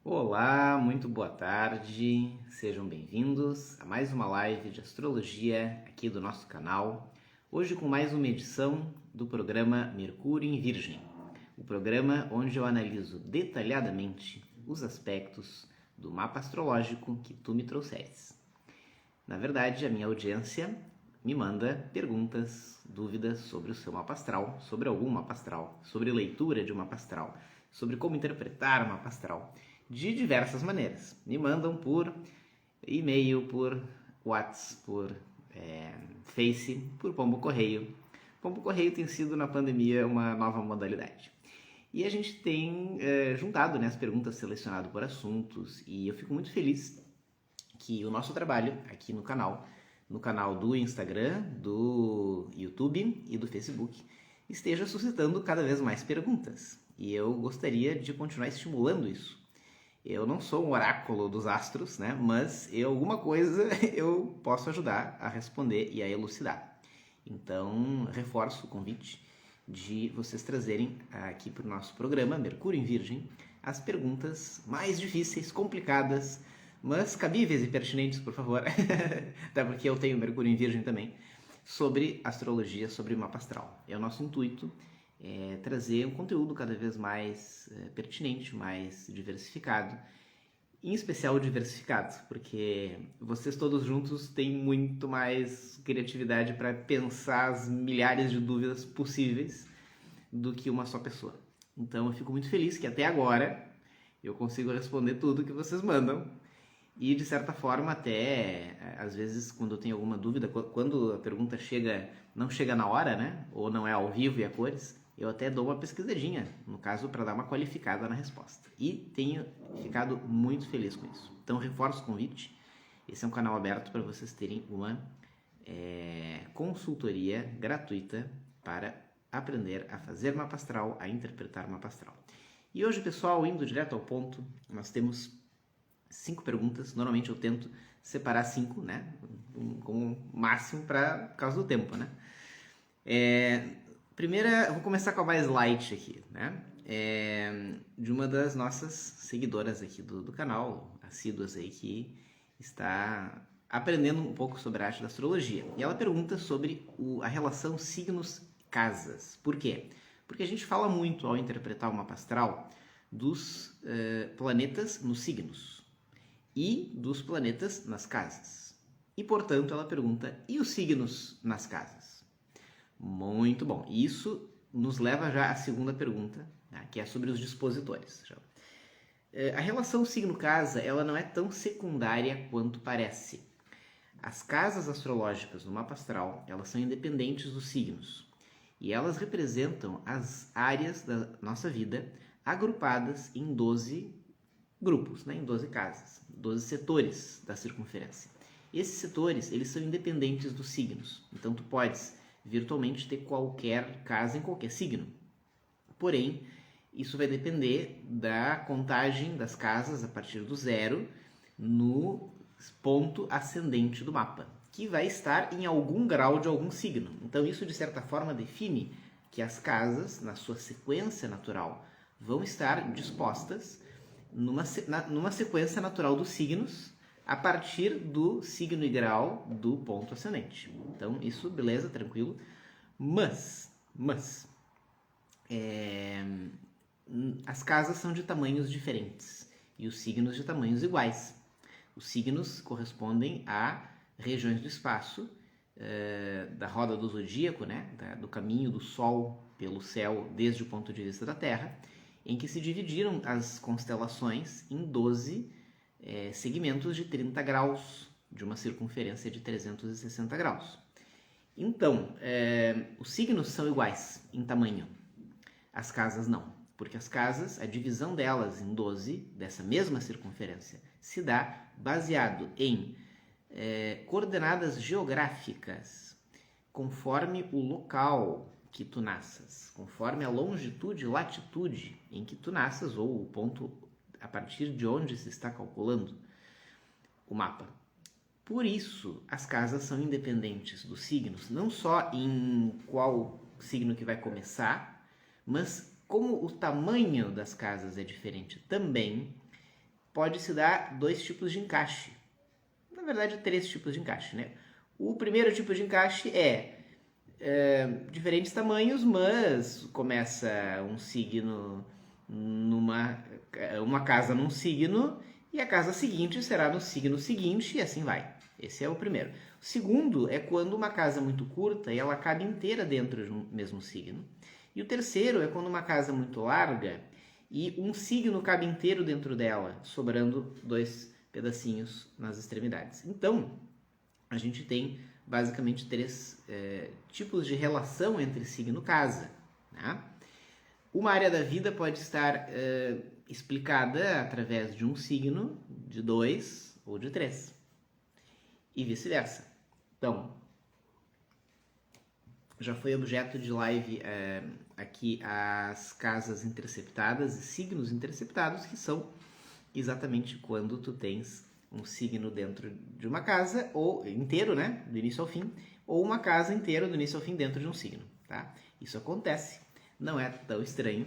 Olá, muito boa tarde, sejam bem-vindos a mais uma live de astrologia aqui do nosso canal. Hoje com mais uma edição do programa Mercúrio em Virgem, o programa onde eu analiso detalhadamente os aspectos do mapa astrológico que tu me trouxeres. Na verdade, a minha audiência me manda perguntas, dúvidas sobre o seu mapa astral, sobre algum mapa astral, sobre leitura de um mapa astral, sobre como interpretar o mapa astral, de diversas maneiras. Me mandam por e-mail, por WhatsApp, por Face, por Pombo Correio. Pombo Correio tem sido na pandemia uma nova modalidade. E a gente tem juntado as perguntas selecionadas por assuntos e eu fico muito feliz que o nosso trabalho aqui no canal do Instagram, do YouTube e do Facebook, esteja suscitando cada vez mais perguntas. E eu gostaria de continuar estimulando isso. Eu não sou um oráculo dos astros, né? Mas alguma coisa eu posso ajudar a responder e a elucidar. Então, reforço o convite de vocês trazerem aqui para o nosso programa, Mercúrio em Virgem, as perguntas mais difíceis, complicadas, mas cabíveis e pertinentes, por favor, até porque eu tenho Mercúrio em Virgem também, sobre astrologia, sobre mapa astral. É o nosso intuito trazer um conteúdo cada vez mais pertinente, mais diversificado, em especial diversificado, porque vocês todos juntos têm muito mais criatividade para pensar as milhares de dúvidas possíveis do que uma só pessoa. Então eu fico muito feliz que até agora eu consigo responder tudo que vocês mandam. E de certa forma até, às vezes, quando eu tenho alguma dúvida, quando a pergunta não chega na hora, né? Ou não é ao vivo e a cores, eu até dou uma pesquisadinha, no caso, para dar uma qualificada na resposta. E tenho ficado muito feliz com isso. Então, reforço o convite. Esse é um canal aberto para vocês terem uma consultoria gratuita para aprender a fazer mapa astral, a interpretar mapa astral. E hoje, pessoal, indo direto ao ponto, nós temos 5 perguntas. Normalmente eu tento separar 5, né? Com o máximo por causa do tempo, né? Primeira, eu vou começar com a mais light aqui, né? De uma das nossas seguidoras aqui do canal, assíduas aí, que está aprendendo um pouco sobre a arte da astrologia. E ela pergunta sobre a relação signos-casas. Por quê? Porque a gente fala muito, ao interpretar o mapa astral, dos planetas nos signos e dos planetas nas casas. E, portanto, ela pergunta, e os signos nas casas? Muito bom. Isso nos leva já à segunda pergunta, né, que é sobre os dispositores. A relação signo-casa, ela não é tão secundária quanto parece. As casas astrológicas no mapa astral, elas são independentes dos signos. E elas representam as áreas da nossa vida agrupadas em 12 grupos, né, em 12 casas, 12 setores da circunferência. Esses setores, eles são independentes dos signos. Então, tu podes virtualmente ter qualquer casa em qualquer signo. Porém, isso vai depender da contagem das casas a partir do 0 no ponto ascendente do mapa, que vai estar em algum grau de algum signo. Então, isso, de certa forma, define que as casas, na sua sequência natural, vão estar dispostas numa sequência natural dos signos a partir do signo e grau do ponto ascendente. Então, isso, beleza, tranquilo. Mas as casas são de tamanhos diferentes e os signos de tamanhos iguais. Os signos correspondem a regiões do espaço, da roda do zodíaco, né, do caminho do Sol pelo céu desde o ponto de vista da Terra, em que se dividiram as constelações em 12 segmentos de 30 graus, de uma circunferência de 360 graus. Então, os signos são iguais em tamanho, as casas não, porque as casas, a divisão delas em 12, dessa mesma circunferência, se dá baseado em coordenadas geográficas, conforme o local que tu nasças, conforme a longitude e latitude em que tu nasças, ou o ponto a partir de onde se está calculando o mapa. Por isso, as casas são independentes dos signos, não só em qual signo que vai começar, mas como o tamanho das casas é diferente também, pode se dar 2 tipos de encaixe. Na verdade, 3 tipos de encaixe, né? O primeiro tipo de encaixe é diferentes tamanhos, mas começa um signo uma casa num signo e a casa seguinte será no signo seguinte e assim vai. Esse é o primeiro. O segundo é quando uma casa é muito curta e ela cabe inteira dentro de um mesmo signo. E o terceiro é quando uma casa é muito larga e um signo cabe inteiro dentro dela, sobrando 2 pedacinhos nas extremidades. Então, a gente tem basicamente 3 tipos de relação entre signo e casa. Né? Uma área da vida pode estar explicada através de um signo, de 2 ou de 3. E vice-versa. Então, já foi objeto de live aqui as casas interceptadas e signos interceptados, que são exatamente quando tu tens um signo dentro de uma casa, ou inteiro, né, do início ao fim, ou uma casa inteira do início ao fim dentro de um signo, tá? Isso acontece, não é tão estranho,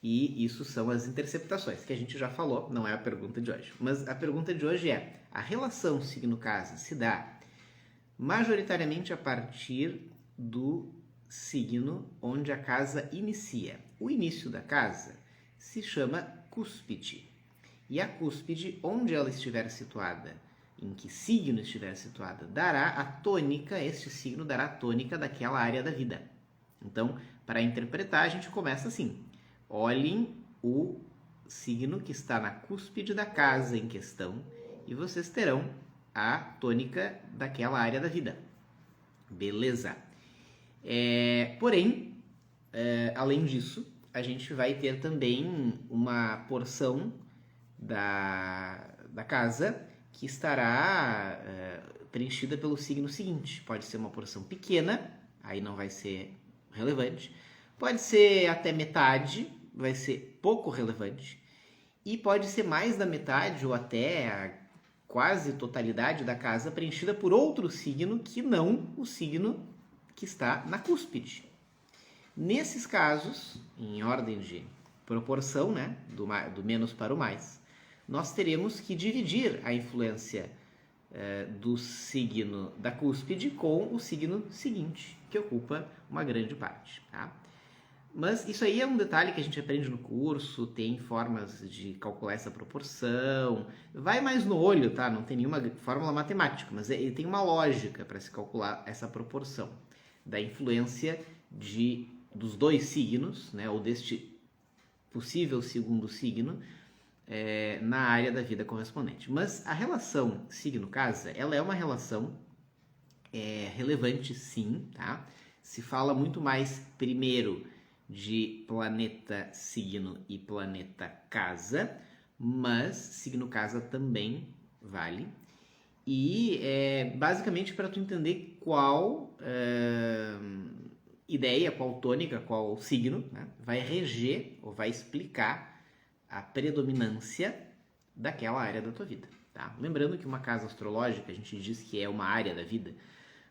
e isso são as interceptações, que a gente já falou, não é a pergunta de hoje. Mas a pergunta de hoje é, a relação signo-casa se dá majoritariamente a partir do signo onde a casa inicia. O início da casa se chama cúspide. E a cúspide, onde ela estiver situada, em que signo estiver situada, dará a tônica, este signo dará a tônica daquela área da vida. Então, para interpretar, a gente começa assim. Olhem o signo que está na cúspide da casa em questão e vocês terão a tônica daquela área da vida. Beleza? Porém, além disso, a gente vai ter também uma porção da casa que estará preenchida pelo signo seguinte. Pode ser uma porção pequena, aí não vai ser relevante. Pode ser até metade, vai ser pouco relevante. E pode ser mais da metade ou até a quase totalidade da casa preenchida por outro signo que não o signo que está na cúspide. Nesses casos, em ordem de proporção, né, do menos para o mais, nós teremos que dividir a influência do signo da cúspide com o signo seguinte, que ocupa uma grande parte. Tá? Mas isso aí é um detalhe que a gente aprende no curso, tem formas de calcular essa proporção, vai mais no olho, tá? Não tem nenhuma fórmula matemática, mas ele tem uma lógica para se calcular essa proporção da influência dos 2 signos, né, ou deste possível segundo signo, na área da vida correspondente. Mas a relação signo-casa, ela é uma relação relevante sim, tá? Se fala muito mais primeiro de planeta signo e planeta casa, mas signo casa também vale. E basicamente para tu entender qual ideia, qual tônica, qual signo, né, vai reger ou vai explicar a predominância daquela área da tua vida. Tá? Lembrando que uma casa astrológica, a gente diz que é uma área da vida,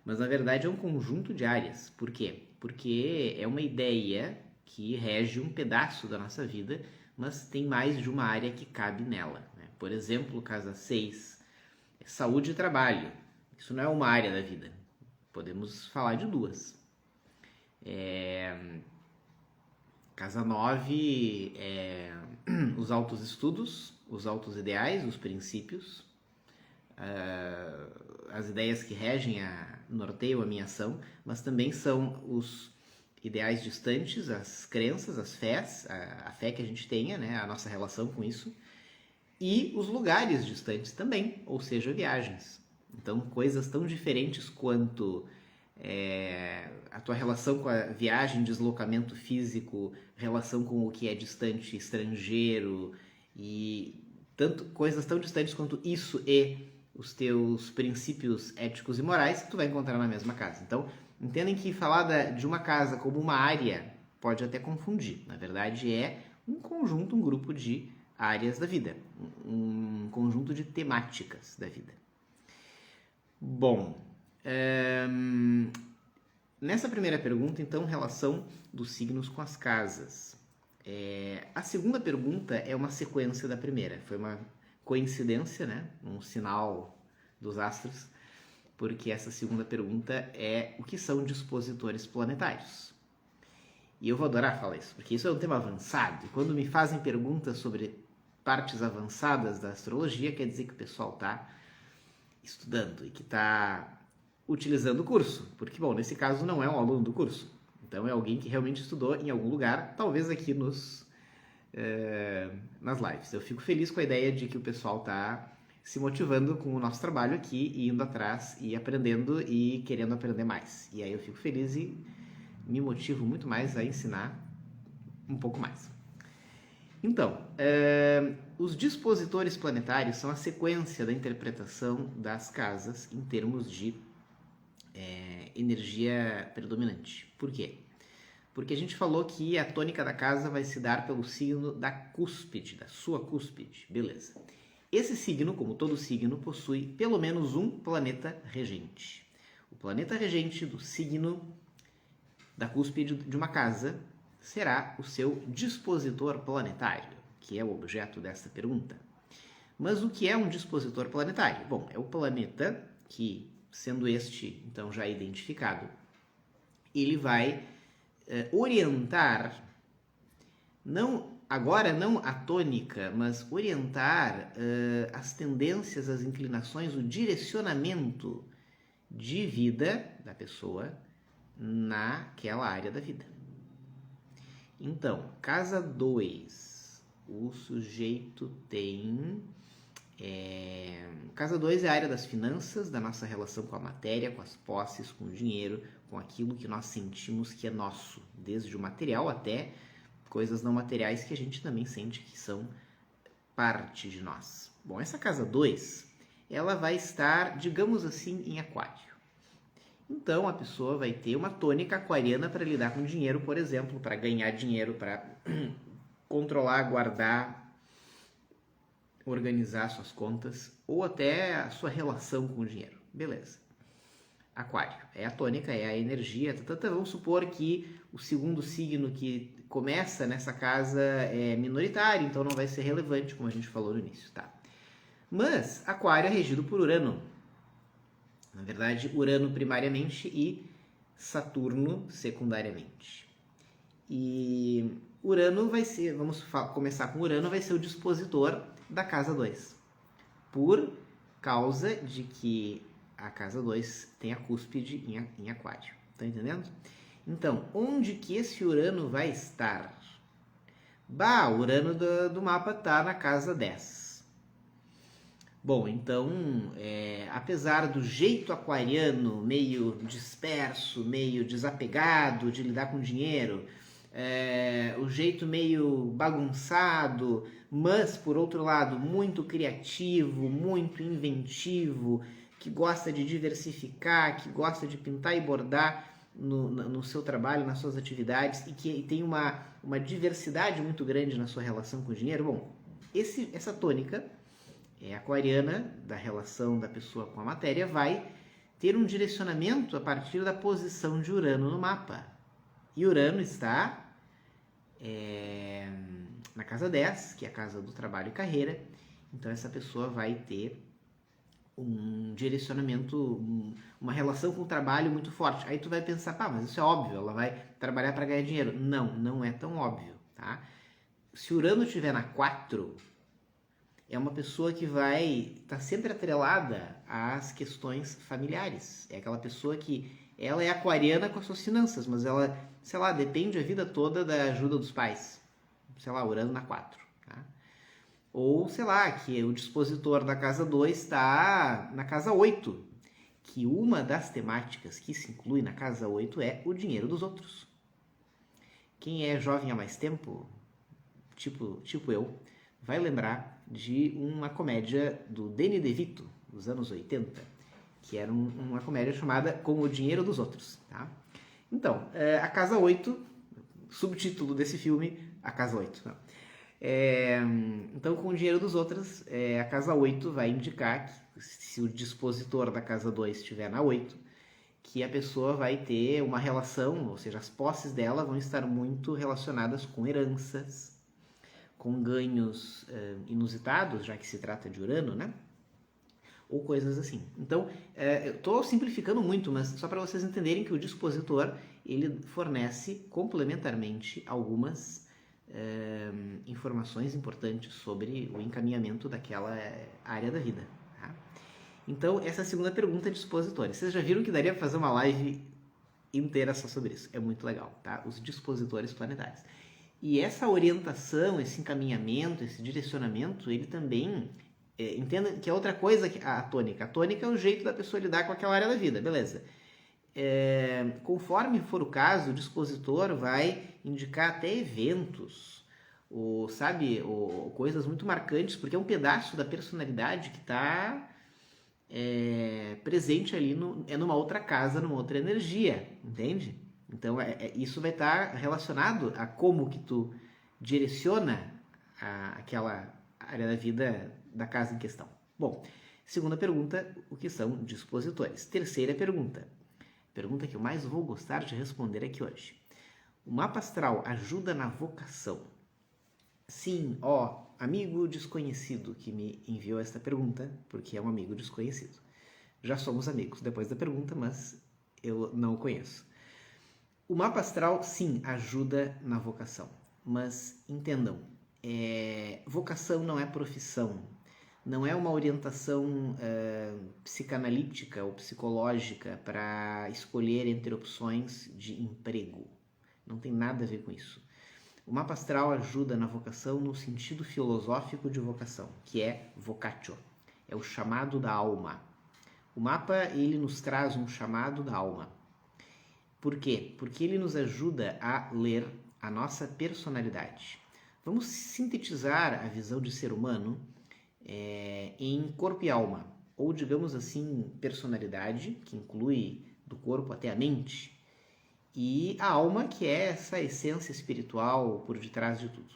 mas na verdade é um conjunto de áreas. Por quê? Porque é uma ideia que rege um pedaço da nossa vida, mas tem mais de uma área que cabe nela. Né? Por exemplo, casa 6, saúde e trabalho. Isso não é uma área da vida. Podemos falar de 2. Casa 9 os altos estudos, os altos ideais, os princípios, as ideias que regem norteiam a minha ação, mas também são os ideais distantes, as crenças, as fés, a fé que a gente tenha, né, a nossa relação com isso, e os lugares distantes também, ou seja, viagens. Então, coisas tão diferentes quanto a tua relação com a viagem, deslocamento físico, relação com o que é distante, estrangeiro, e coisas tão distantes quanto isso e os teus princípios éticos e morais, tu vai encontrar na mesma casa. Então, entendem que falar de uma casa como uma área pode até confundir. Na verdade, é um conjunto, um grupo de áreas da vida, um conjunto de temáticas da vida. Bom, nessa primeira pergunta, então, relação dos signos com as casas. A segunda pergunta é uma sequência da primeira. Foi uma coincidência, né? Um sinal dos astros, porque essa segunda pergunta é o que são dispositores planetários. E eu vou adorar falar isso, porque isso é um tema avançado. E quando me fazem perguntas sobre partes avançadas da astrologia, quer dizer que o pessoal está estudando e que está utilizando o curso. Porque, bom, nesse caso não é um aluno do curso. Então é alguém que realmente estudou em algum lugar, talvez aqui nas lives. Eu fico feliz com a ideia de que o pessoal está se motivando com o nosso trabalho aqui, e indo atrás e aprendendo e querendo aprender mais. E aí eu fico feliz e me motivo muito mais a ensinar um pouco mais. Então, os dispositores planetários são a sequência da interpretação das casas em termos de energia predominante. Por quê? Porque a gente falou que a tônica da casa vai se dar pelo signo da cúspide, da sua cúspide. Beleza. Esse signo, como todo signo, possui pelo menos um planeta regente. O planeta regente do signo da cúspide de uma casa será o seu dispositor planetário, que é o objeto desta pergunta. Mas o que é um dispositor planetário? Bom, é o planeta que, sendo este então já identificado, ele vai orientar, não a tônica, mas orientar as tendências, as inclinações, o direcionamento de vida da pessoa naquela área da vida. Então, casa 2, o sujeito tem... Casa 2 é a área das finanças, da nossa relação com a matéria, com as posses, com o dinheiro, com aquilo que nós sentimos que é nosso, desde o material até coisas não materiais que a gente também sente que são parte de nós. Bom, essa casa 2, ela vai estar, digamos assim, em aquário. Então, a pessoa vai ter uma tônica aquariana para lidar com dinheiro, por exemplo, para ganhar dinheiro, para controlar, guardar, organizar suas contas, ou até a sua relação com o dinheiro. Beleza. Aquário. É a tônica, é a energia. Vamos supor que o segundo signo que começa nessa casa é minoritário, então não vai ser relevante, como a gente falou no início, tá? Mas Aquário é regido por Urano. Na verdade, Urano primariamente e Saturno secundariamente. E Urano vai ser, vamos começar com Urano, vai ser o dispositor da casa 2. Por causa de que a casa 2 tem a cúspide em Aquário. Tá entendendo? Então, onde que esse Urano vai estar? O Urano do mapa está na casa 10. Bom, então, apesar do jeito aquariano meio disperso, meio desapegado de lidar com dinheiro, o jeito meio bagunçado, mas, por outro lado, muito criativo, muito inventivo, que gosta de diversificar, que gosta de pintar e bordar no seu trabalho, nas suas atividades, e que tem uma diversidade muito grande na sua relação com o dinheiro. Bom, essa tônica aquariana da relação da pessoa com a matéria vai ter um direcionamento a partir da posição de Urano no mapa. E Urano está na casa 10, que é a casa do trabalho e carreira. Então essa pessoa vai ter um direcionamento, uma relação com o trabalho muito forte. Aí tu vai pensar, mas isso é óbvio, ela vai trabalhar para ganhar dinheiro. Não é tão óbvio, tá? Se Urano estiver na 4, é uma pessoa que vai estar sempre atrelada às questões familiares. É aquela pessoa que ela é aquariana com as suas finanças, mas ela, sei lá, depende a vida toda da ajuda dos pais. Sei lá, Urano na 4. Tá? Ou, sei lá, que o dispositor da casa 2 está na casa 8, que uma das temáticas que se inclui na casa 8 é o dinheiro dos outros. Quem é jovem há mais tempo, tipo eu, vai lembrar de uma comédia do Danny DeVito, dos anos 80, que era uma comédia chamada Com o Dinheiro dos Outros. Tá? Então, a casa 8, subtítulo desse filme, a casa 8. Não. Então, com o dinheiro dos outros, a casa 8 vai indicar que, se o dispositor da casa 2 estiver na 8, que a pessoa vai ter uma relação, ou seja, as posses dela vão estar muito relacionadas com heranças, com ganhos inusitados, já que se trata de Urano, né? Ou coisas assim. Então, eu estou simplificando muito, mas só para vocês entenderem que o dispositor, ele fornece complementarmente algumas informações importantes sobre o encaminhamento daquela área da vida. Tá? Então, essa é a segunda pergunta de dispositores. Vocês já viram que daria para fazer uma live inteira só sobre isso. É muito legal, tá? Os dispositores planetários. E essa orientação, esse encaminhamento, esse direcionamento, ele também... entenda que é outra coisa que a tônica. A tônica é o jeito da pessoa lidar com aquela área da vida, beleza. Conforme for o caso, o dispositor vai indicar até eventos, ou coisas muito marcantes, porque é um pedaço da personalidade que está presente ali numa outra casa, numa outra energia, entende? Então isso vai estar relacionado a como que tu direciona aquela área da vida da casa em questão. Bom, segunda pergunta, o que são dispositores? Terceira pergunta que eu mais vou gostar de responder aqui hoje. O mapa astral ajuda na vocação? Sim, amigo desconhecido que me enviou esta pergunta, porque é um amigo desconhecido. Já somos amigos depois da pergunta, mas eu não o conheço. O mapa astral, sim, ajuda na vocação. Mas entendam, vocação não é profissão. Não é uma orientação psicanalítica ou psicológica para escolher entre opções de emprego. Não tem nada a ver com isso. O mapa astral ajuda na vocação no sentido filosófico de vocação, que é vocatio. É o chamado da alma. O mapa, ele nos traz um chamado da alma. Por quê? Porque ele nos ajuda a ler a nossa personalidade. Vamos sintetizar a visão de ser humano em corpo e alma, ou digamos assim, personalidade, que inclui do corpo até a mente, e a alma, que é essa essência espiritual por detrás de tudo.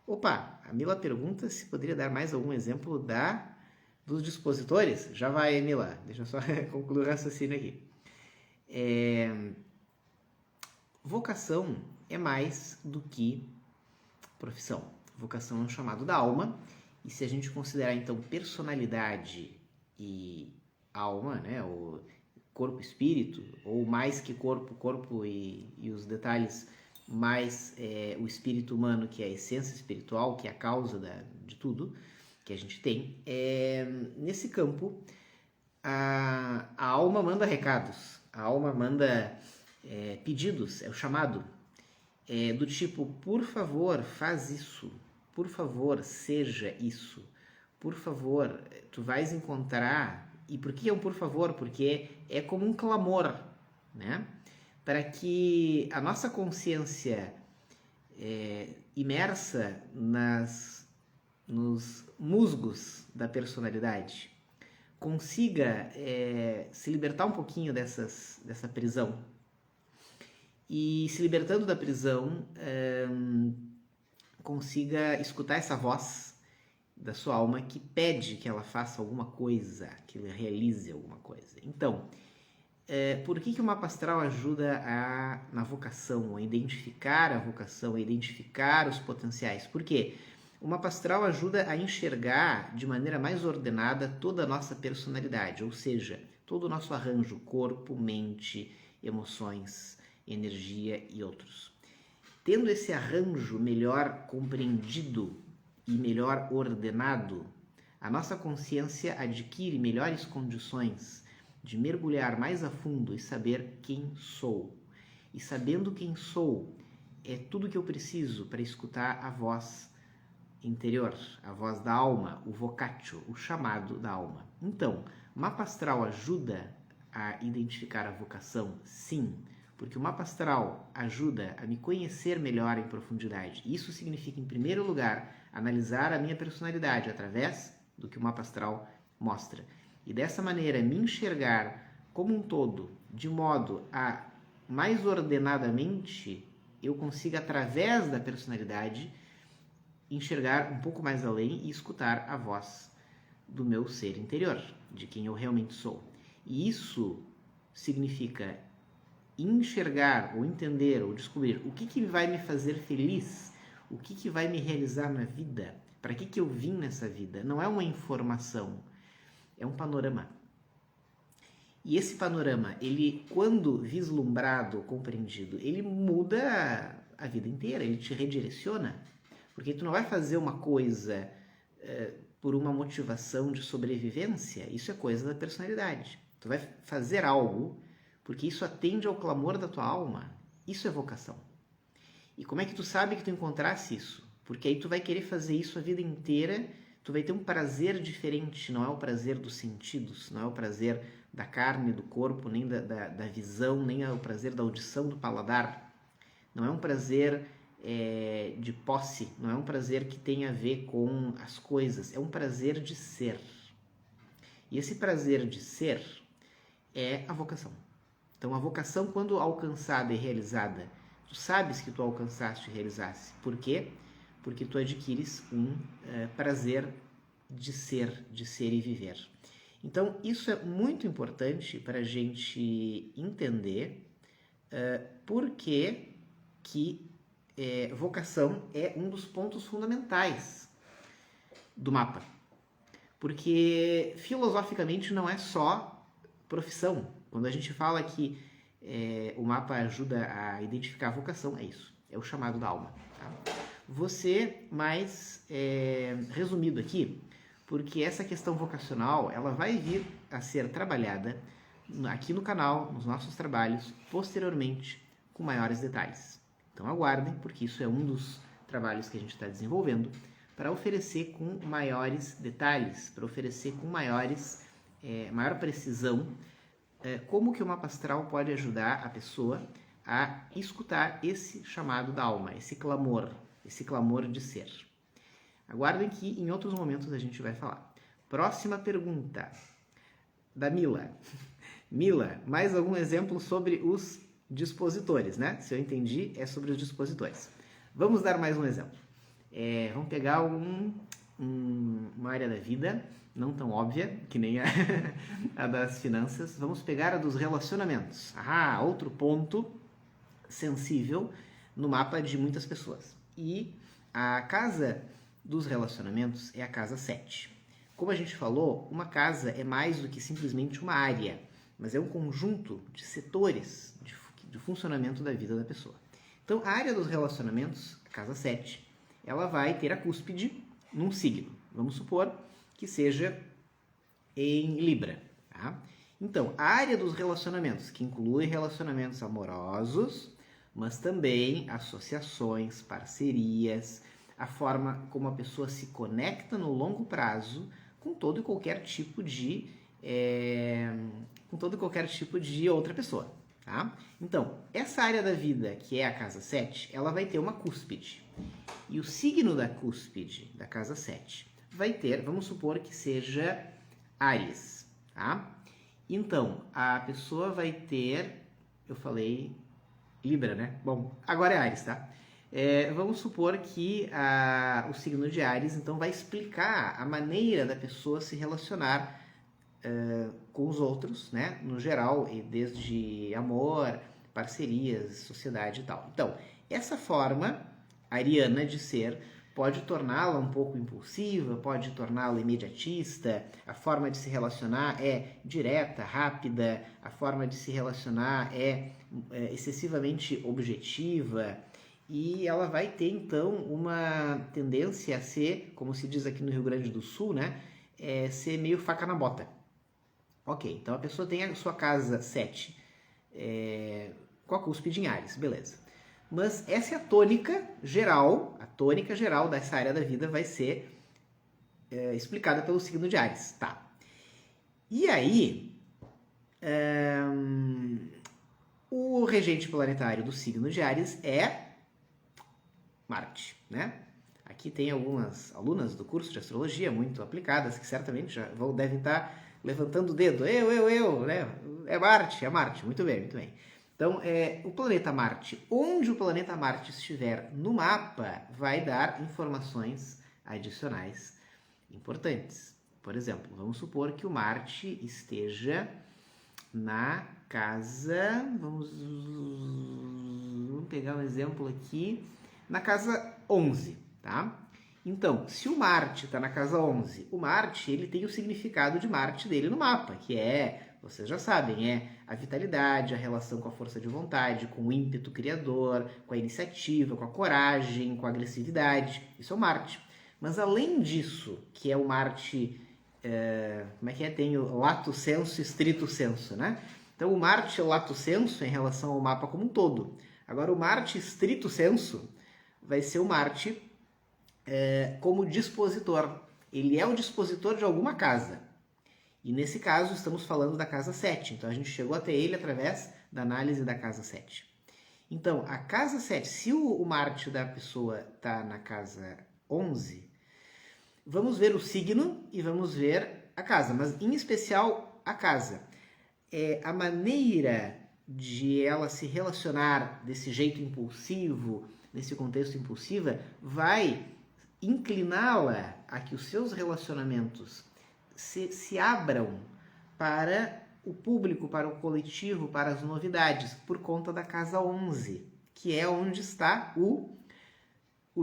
Opa, a Mila pergunta se poderia dar mais algum exemplo dos dispositores. Já vai, Mila, deixa eu só concluir o raciocínio aqui. Vocação é mais do que profissão. Vocação é um chamado da alma. E se a gente considerar, então, personalidade e alma, né, o corpo e espírito, ou mais que corpo e os detalhes, mais o espírito humano, que é a essência espiritual, que é a causa de tudo que a gente tem, nesse campo, a alma manda recados, a alma manda pedidos, é o chamado, do tipo, por favor, faz isso. Por favor, seja isso. Por favor, tu vais encontrar... E por que é um por favor? Porque é como um clamor, né? Para que a nossa consciência imersa nos musgos da personalidade consiga se libertar um pouquinho dessa prisão. E se libertando da prisão... consiga escutar essa voz da sua alma que pede que ela faça alguma coisa, que ela realize alguma coisa. Então, por que o mapa astral ajuda na vocação, a identificar a vocação, a identificar os potenciais? Por quê? O mapa astral ajuda a enxergar de maneira mais ordenada toda a nossa personalidade, ou seja, todo o nosso arranjo, corpo, mente, emoções, energia e outros. Tendo esse arranjo melhor compreendido e melhor ordenado, a nossa consciência adquire melhores condições de mergulhar mais a fundo e saber quem sou. E sabendo quem sou, é tudo que eu preciso para escutar a voz interior, a voz da alma, o vocatio, o chamado da alma. Então, o mapa astral ajuda a identificar a vocação? Sim. Porque o mapa astral ajuda a me conhecer melhor em profundidade. Isso significa, em primeiro lugar, analisar a minha personalidade através do que o mapa astral mostra. E dessa maneira, me enxergar como um todo, de modo a, mais ordenadamente, eu consiga, através da personalidade, enxergar um pouco mais além e escutar a voz do meu ser interior, de quem eu realmente sou. E isso significa enxergar ou entender ou descobrir o que vai me fazer feliz, O que vai me realizar na vida? Para que eu vim nessa vida? Não é uma informação, é um panorama. E esse panorama, ele, quando vislumbrado, compreendido, ele muda a vida inteira, ele te redireciona. Porque tu não vai fazer uma coisa por uma motivação de sobrevivência, isso é coisa da personalidade. Tu vai fazer algo porque isso atende ao clamor da tua alma. Isso é vocação. E como é que tu sabe que tu encontrasse isso? Porque aí tu vai querer fazer isso a vida inteira, tu vai ter um prazer diferente, não é o prazer dos sentidos, não é o prazer da carne, do corpo, nem da visão, nem é o prazer da audição, do paladar. Não é um prazer de posse, não é um prazer que tem a ver com as coisas, é um prazer de ser. E esse prazer de ser é a vocação. Então, a vocação, quando alcançada e realizada, tu sabes que tu alcançaste e realizaste. Por quê? Porque tu adquires um prazer de ser e viver. Então, isso é muito importante para a gente entender por que vocação é um dos pontos fundamentais do mapa. Porque, filosoficamente, não é só profissão. Quando a gente fala que o mapa ajuda a identificar a vocação, é isso. É o chamado da alma. Tá? Você, mais resumido aqui, porque essa questão vocacional, ela vai vir a ser trabalhada aqui no canal, nos nossos trabalhos, posteriormente, com maiores detalhes. Então aguardem, porque isso é um dos trabalhos que a gente está desenvolvendo para oferecer com maiores detalhes, para oferecer com maior precisão como que o mapa astral pode ajudar a pessoa a escutar esse chamado da alma, esse clamor de ser. Aguardem que em outros momentos a gente vai falar. Próxima pergunta, da Mila. Mila, mais algum exemplo sobre os dispositores, né? Se eu entendi, é sobre os dispositores. Vamos dar mais um exemplo. Vamos pegar uma área da vida, não tão óbvia, que nem a das finanças. Vamos pegar a dos relacionamentos. Outro ponto sensível no mapa de muitas pessoas. E a casa dos relacionamentos é a casa 7. Como a gente falou, uma casa é mais do que simplesmente uma área, mas é um conjunto de setores de funcionamento da vida da pessoa. Então, a área dos relacionamentos, a casa 7, ela vai ter a cúspide num signo. Vamos supor que seja em Libra. Tá? Então, a área dos relacionamentos, que inclui relacionamentos amorosos, mas também associações, parcerias, a forma como a pessoa se conecta no longo prazo com todo e qualquer tipo de outra pessoa. Tá? Então, essa área da vida, que é a casa 7, ela vai ter uma cúspide. E o signo da cúspide, da casa 7, vai ter, vamos supor que seja Áries. Tá? Então, a pessoa vai ter, eu falei Libra, né? Bom, agora é Áries, tá? Vamos supor que o signo de Áries, então, vai explicar a maneira da pessoa se relacionar com os outros, né? No geral, desde amor, parcerias, sociedade e tal. Então, essa forma ariana de ser pode torná-la um pouco impulsiva, pode torná-la imediatista, a forma de se relacionar é direta, rápida, a forma de se relacionar é excessivamente objetiva, e ela vai ter, então, uma tendência a ser, como se diz aqui no Rio Grande do Sul, né? Ser meio faca na bota. Ok, então a pessoa tem a sua casa 7 com a cúspide em Áries, beleza. Mas essa é a tônica geral dessa área da vida vai ser explicada pelo signo de Áries. Tá. E aí, o regente planetário do signo de Áries é Marte, né? Aqui tem algumas alunas do curso de astrologia muito aplicadas que certamente já devem estar levantando o dedo. Eu, né? É Marte. Muito bem, muito bem. Então, o planeta Marte, onde o planeta Marte estiver no mapa, vai dar informações adicionais importantes. Por exemplo, vamos supor que o Marte esteja na casa... Vamos pegar um exemplo aqui. Na casa 11, tá? Então, se o Marte está na casa 11, o Marte ele tem o significado de Marte dele no mapa, que é, vocês já sabem, é a vitalidade, a relação com a força de vontade, com o ímpeto criador, com a iniciativa, com a coragem, com a agressividade. Isso é o Marte. Mas além disso, que é o Marte, como é que é? Tem o lato sensu e stricto sensu, né? Então o Marte é o lato sensu em relação ao mapa como um todo. Agora o Marte stricto sensu vai ser o Marte como dispositor. Ele é o dispositor de alguma casa. E nesse caso estamos falando da casa 7. Então a gente chegou até ele através da análise da casa 7. Então a casa 7, se o Marte da pessoa está na casa 11, vamos ver o signo e vamos ver a casa, mas em especial a casa. A maneira de ela se relacionar desse jeito impulsivo, nesse contexto impulsivo, vai incliná-la a que os seus relacionamentos se abram para o público, para o coletivo, para as novidades, por conta da casa 11, que é onde está o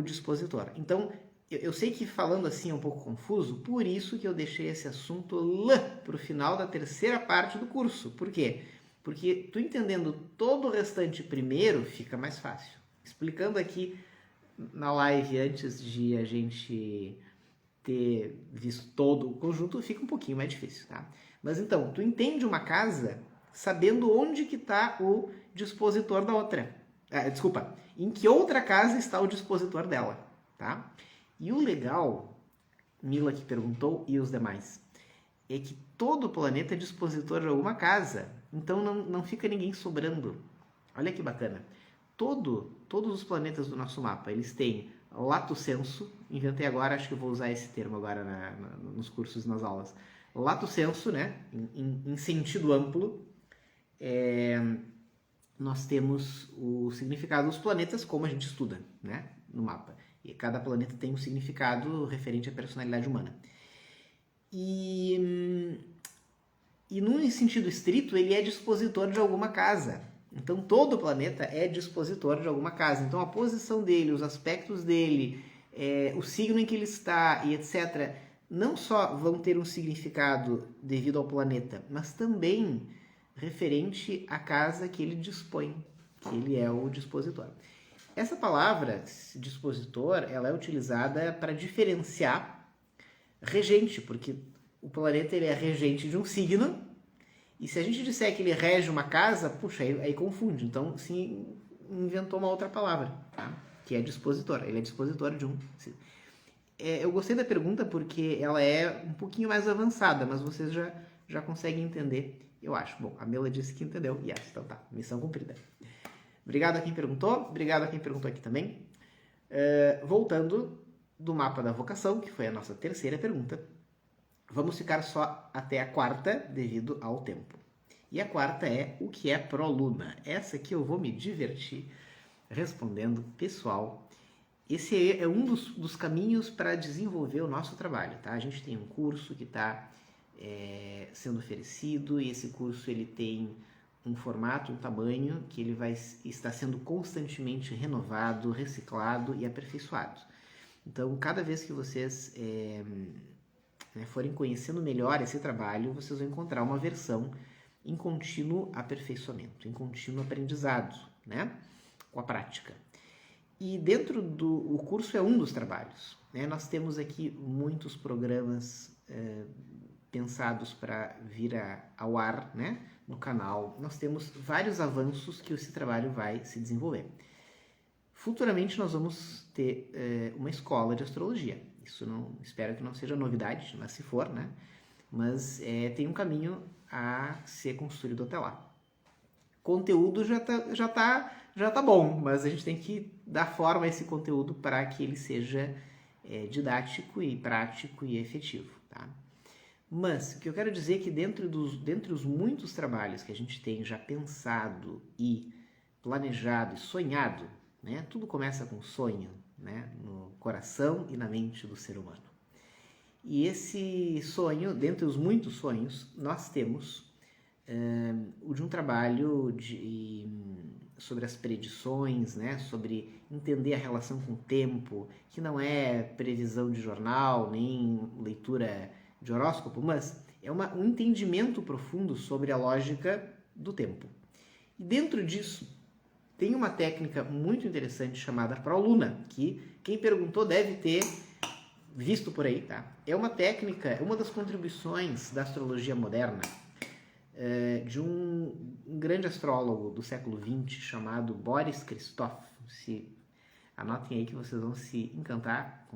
dispositor. Então, eu sei que falando assim é um pouco confuso, por isso que eu deixei esse assunto lá para o final da terceira parte do curso. Por quê? Porque tu entendendo todo o restante primeiro, fica mais fácil. Explicando aqui na live antes de a gente ter visto todo o conjunto, fica um pouquinho mais difícil, tá? Mas então, tu entende uma casa sabendo onde que está o dispositor da outra. Desculpa, em que outra casa está o dispositor dela, tá? E o legal, Mila que perguntou e os demais, é que todo planeta é dispositor de alguma casa, então não fica ninguém sobrando. Olha que bacana. Todos os planetas do nosso mapa, eles têm lato sensu, inventei agora, acho que eu vou usar esse termo agora nos cursos, nas aulas. Lato sensu, né, em sentido amplo, nós temos o significado dos planetas como a gente estuda, né, no mapa. E cada planeta tem um significado referente à personalidade humana. E num sentido estrito, ele é dispositor de alguma casa. Então, todo planeta é dispositor de alguma casa. Então, a posição dele, os aspectos dele, o signo em que ele está e etc., não só vão ter um significado devido ao planeta, mas também referente à casa que ele dispõe, que ele é o dispositor. Essa palavra, dispositor, ela é utilizada para diferenciar regente, porque o planeta ele é regente de um signo, e se a gente disser que ele rege uma casa, puxa, aí confunde. Então, se inventou uma outra palavra, tá? Que é dispositor. Ele é dispositor de um signo. Eu gostei da pergunta porque ela é um pouquinho mais avançada, mas vocês já conseguem entender, eu acho. Bom, a Mela disse que entendeu. Yes, então tá, missão cumprida. Obrigado a quem perguntou, obrigado a quem perguntou aqui também. Voltando do mapa da vocação, que foi a nossa terceira pergunta, vamos ficar só até a quarta, devido ao tempo. E a quarta é o que é pró-luna. Essa aqui eu vou me divertir respondendo, pessoal. Esse é um dos caminhos para desenvolver o nosso trabalho, tá? A gente tem um curso que está sendo oferecido e esse curso ele tem um formato, um tamanho que ele vai estar sendo constantemente renovado, reciclado e aperfeiçoado. Então, cada vez que vocês forem conhecendo melhor esse trabalho, vocês vão encontrar uma versão em contínuo aperfeiçoamento, em contínuo aprendizado, né? Com a prática. E dentro o curso é um dos trabalhos, né? Nós temos aqui muitos programas pensados para vir ao ar, né? No canal. Nós temos vários avanços que esse trabalho vai se desenvolver. Futuramente nós vamos ter uma escola de astrologia. Isso espero que não seja novidade, mas se for, né? Mas tem um caminho a ser construído até lá. Conteúdo já tá bom, mas a gente tem que dar forma a esse conteúdo para que ele seja didático e prático e efetivo, tá? Mas o que eu quero dizer é que dentre os muitos trabalhos que a gente tem já pensado e planejado e sonhado, né? Tudo começa com sonho, né? No coração e na mente do ser humano. E esse sonho, dentre os muitos sonhos, nós temos o de um trabalho sobre as predições, né? Sobre entender a relação com o tempo, que não é previsão de jornal, nem leitura de horóscopo, mas é um entendimento profundo sobre a lógica do tempo. E dentro disso, tem uma técnica muito interessante chamada Proluna, que quem perguntou deve ter visto por aí, tá? É uma técnica, uma das contribuições da astrologia moderna, de um grande astrólogo do século XX chamado Boris Christoff. Anotem aí que vocês vão se encantar.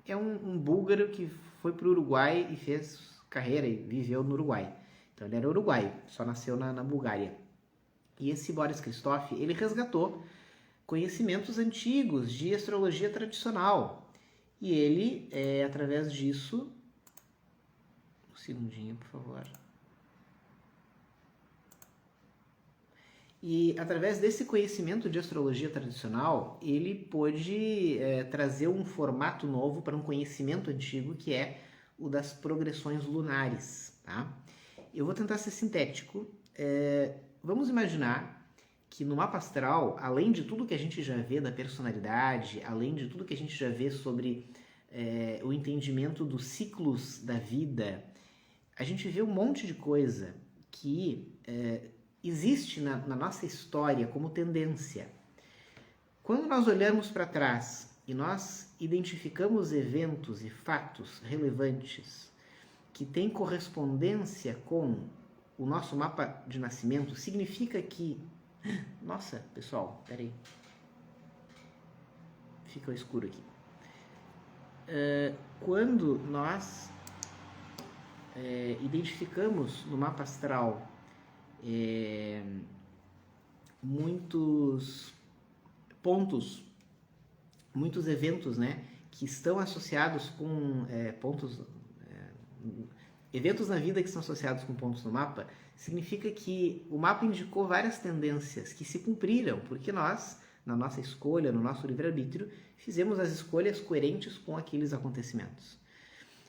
É um búlgaro que foi para o Uruguai e fez carreira e viveu no Uruguai. Então ele era uruguaio, só nasceu na Bulgária. E esse Boris Christoff, ele resgatou conhecimentos antigos de astrologia tradicional. E ele, através disso... Um segundinho, por favor. E através desse conhecimento de astrologia tradicional, ele pôde trazer um formato novo para um conhecimento antigo, que é o das progressões lunares. Tá? Eu vou tentar ser sintético. Vamos imaginar que no mapa astral, além de tudo que a gente já vê da personalidade, além de tudo que a gente já vê sobre o entendimento dos ciclos da vida, a gente vê um monte de coisa que existe na nossa história como tendência. Quando nós olhamos para trás e nós identificamos eventos e fatos relevantes que têm correspondência com o nosso mapa de nascimento, significa que... Nossa, pessoal, peraí. Fica escuro aqui. Quando nós identificamos no mapa astral muitos pontos, muitos eventos, né, que estão associados com pontos... eventos na vida que estão associados com pontos no mapa, significa que o mapa indicou várias tendências que se cumpriram, porque nós, na nossa escolha, no nosso livre-arbítrio, fizemos as escolhas coerentes com aqueles acontecimentos.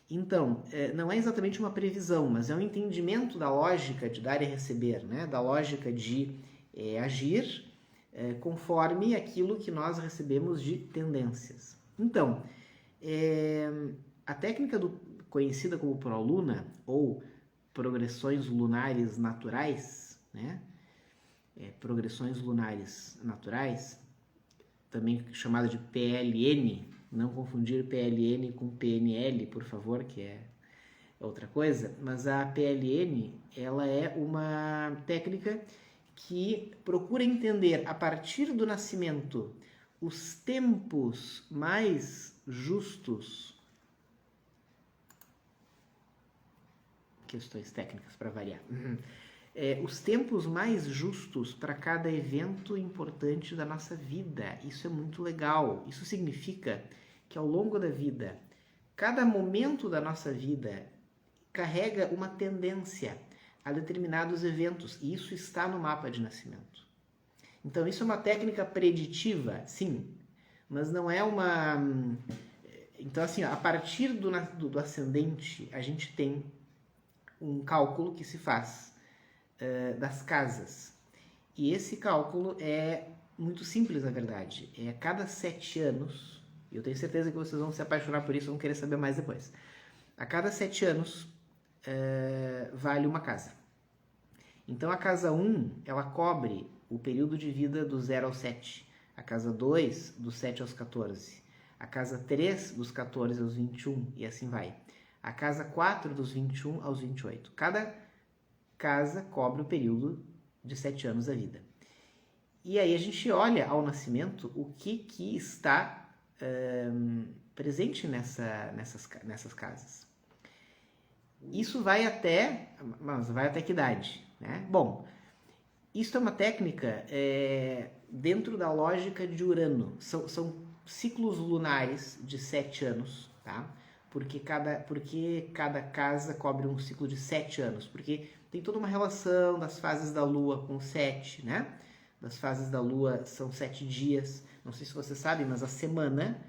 Então, não é exatamente uma previsão, mas é um entendimento da lógica de dar e receber, né? Da lógica de agir conforme aquilo que nós recebemos de tendências. Então, a técnica conhecida como Proluna, ou progressões lunares naturais, né? Progressões lunares naturais, também chamada de PLN, não confundir PLN com PNL, por favor, que é outra coisa, mas a PLN, ela é uma técnica que procura entender, a partir do nascimento, os tempos mais justos, questões técnicas para variar, os tempos mais justos para cada evento importante da nossa vida. Isso é muito legal. Isso significa que ao longo da vida, cada momento da nossa vida carrega uma tendência a determinados eventos, e isso está no mapa de nascimento. Então, isso é uma técnica preditiva, sim, mas não é uma... Então, assim, a partir do ascendente, a gente tem um cálculo que se faz das casas. E esse cálculo é muito simples, na verdade. É a cada 7 anos, e eu tenho certeza que vocês vão se apaixonar por isso, vão querer saber mais depois. A cada 7 anos vale uma casa. Então a casa 1, ela cobre o período de vida do 0 ao 7. A casa 2, dos 7 aos 14. A casa 3, dos 14 aos 21, e assim vai. A casa 4, dos 21 aos 28. Cada casa cobre o período de 7 anos da vida. E aí a gente olha ao nascimento o que está presente nessas casas. Isso vai até... Mas vai até que idade? Né? Bom, isso é uma técnica dentro da lógica de Urano. São ciclos lunares de 7 anos, tá? Porque cada casa cobre um ciclo de 7 anos. Porque tem toda uma relação das fases da Lua com 7, né? Das fases da Lua são 7 dias. Não sei se você sabe, mas a semana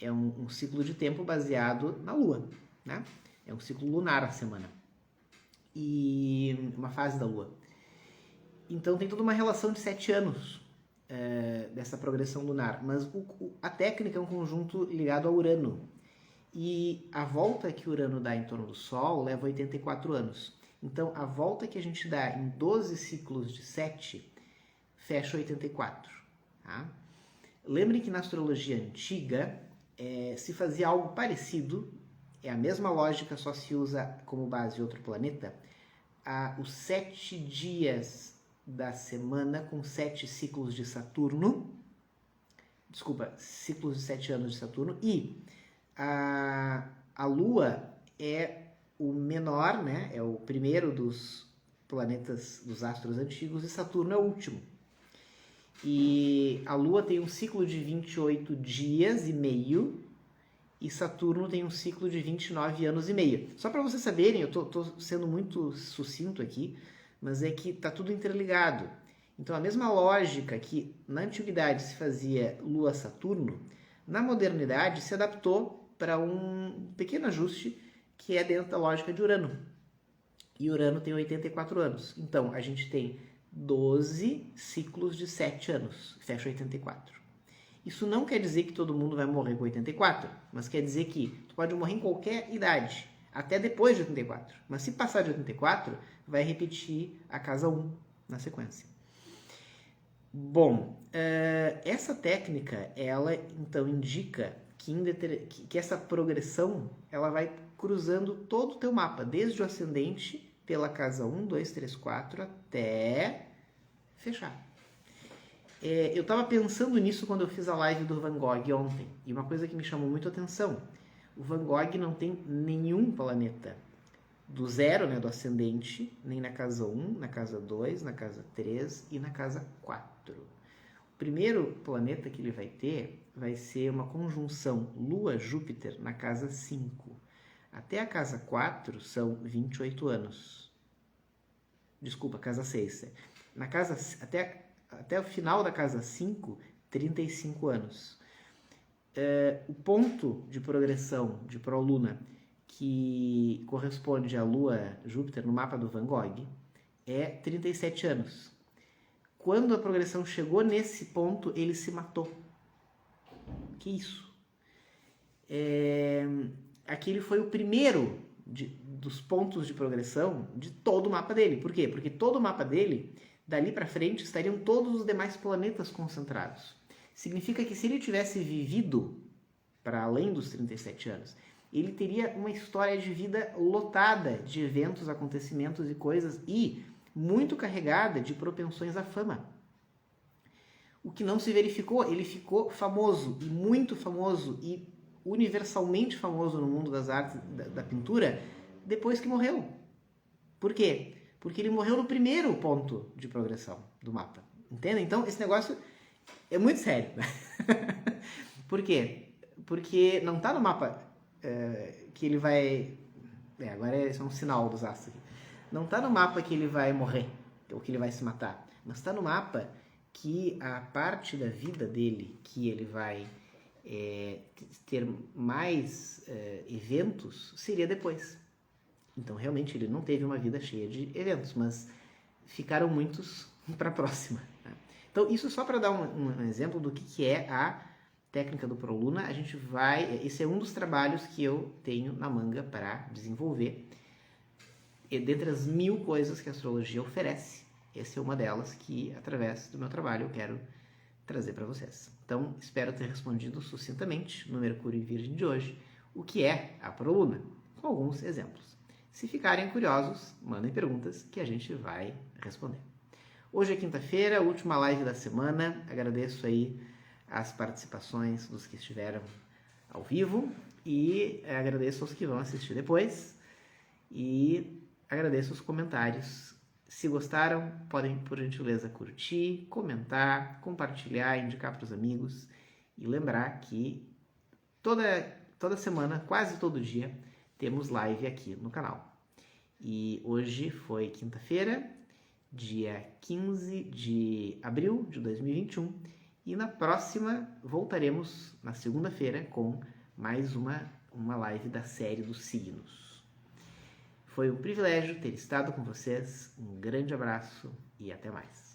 é um ciclo de tempo baseado na Lua, né? É um ciclo lunar a semana. E uma fase da Lua. Então tem toda uma relação de 7 anos. dessa progressão lunar, mas a técnica é um conjunto ligado a Urano. E a volta que Urano dá em torno do Sol leva 84 anos. Então, a volta que a gente dá em 12 ciclos de 7 fecha 84. Tá? Lembrem que na astrologia antiga se fazia algo parecido, é a mesma lógica, só se usa como base outro planeta. Os 7 dias da semana com 7 ciclos de Saturno, ciclos de 7 anos de Saturno, e a Lua é o menor, né? É o primeiro dos planetas, dos astros antigos, e Saturno é o último. E a Lua tem um ciclo de 28 dias e meio, e Saturno tem um ciclo de 29 anos e meio. Só para vocês saberem, eu estou sendo muito sucinto aqui, mas é que está tudo interligado. Então, a mesma lógica que na antiguidade se fazia Lua-Saturno, na modernidade se adaptou para um pequeno ajuste que é dentro da lógica de Urano. E Urano tem 84 anos. Então, a gente tem 12 ciclos de 7 anos, fecha 84. Isso não quer dizer que todo mundo vai morrer com 84, mas quer dizer que tu pode morrer em qualquer idade, até depois de 84. Mas se passar de 84, vai repetir a casa 1 na sequência. Bom, essa técnica, ela então indica que essa progressão ela vai cruzando todo o teu mapa, desde o ascendente, pela casa 1, 2, 3, 4, até fechar. Eu estava pensando nisso quando eu fiz a live do Van Gogh ontem, e uma coisa que me chamou muito a atenção, o Van Gogh não tem nenhum planeta do zero, né, do ascendente, nem na casa 1, na casa 2, na casa 3 e na casa 4. O primeiro planeta que ele vai ter vai ser uma conjunção Lua-Júpiter na casa 5. Até a casa 4 são 28 anos. Desculpa, casa 6. Na casa, até o final da casa 5, 35 anos. O ponto de progressão de Proluna que corresponde à Lua-Júpiter no mapa do Van Gogh é 37 anos. Quando a progressão chegou nesse ponto, ele se matou. Que isso? Aquele foi o primeiro dos pontos de progressão de todo o mapa dele. Por quê? Porque todo o mapa dele, dali para frente, estariam todos os demais planetas concentrados. Significa que se ele tivesse vivido para além dos 37 anos, ele teria uma história de vida lotada de eventos, acontecimentos e coisas e muito carregada de propensões à fama. O que não se verificou, ele ficou famoso e muito famoso e universalmente famoso no mundo das artes, da pintura, depois que morreu. Por quê? Porque ele morreu no primeiro ponto de progressão do mapa. Entende? Então, esse negócio é muito sério. Por quê? Porque não está no mapa que ele vai... agora isso é um sinal dos astros. Não está no mapa que ele vai morrer, ou que ele vai se matar. Mas está no mapa que a parte da vida dele, que ele vai ter mais eventos, seria depois. Então, realmente, ele não teve uma vida cheia de eventos, mas ficaram muitos para a próxima. Tá? Então, isso só para dar um exemplo do que é a técnica do Proluna. A gente esse é um dos trabalhos que eu tenho na manga para desenvolver. E dentre as 1000 coisas que a astrologia oferece, essa é uma delas que, através do meu trabalho, eu quero trazer para vocês. Então, espero ter respondido sucintamente no Mercúrio em Virgem de hoje o que é a Proluna, com alguns exemplos. Se ficarem curiosos, mandem perguntas que a gente vai responder. Hoje é quinta-feira, última live da semana. Agradeço aí as participações dos que estiveram ao vivo e agradeço aos que vão assistir depois e agradeço os comentários. Se gostaram, podem, por gentileza, curtir, comentar, compartilhar, indicar para os amigos e lembrar que toda semana, quase todo dia, temos live aqui no canal. E hoje foi quinta-feira, dia 15 de abril de 2021, e na próxima voltaremos na segunda-feira com mais uma live da série dos signos. Foi um privilégio ter estado com vocês, um grande abraço e até mais.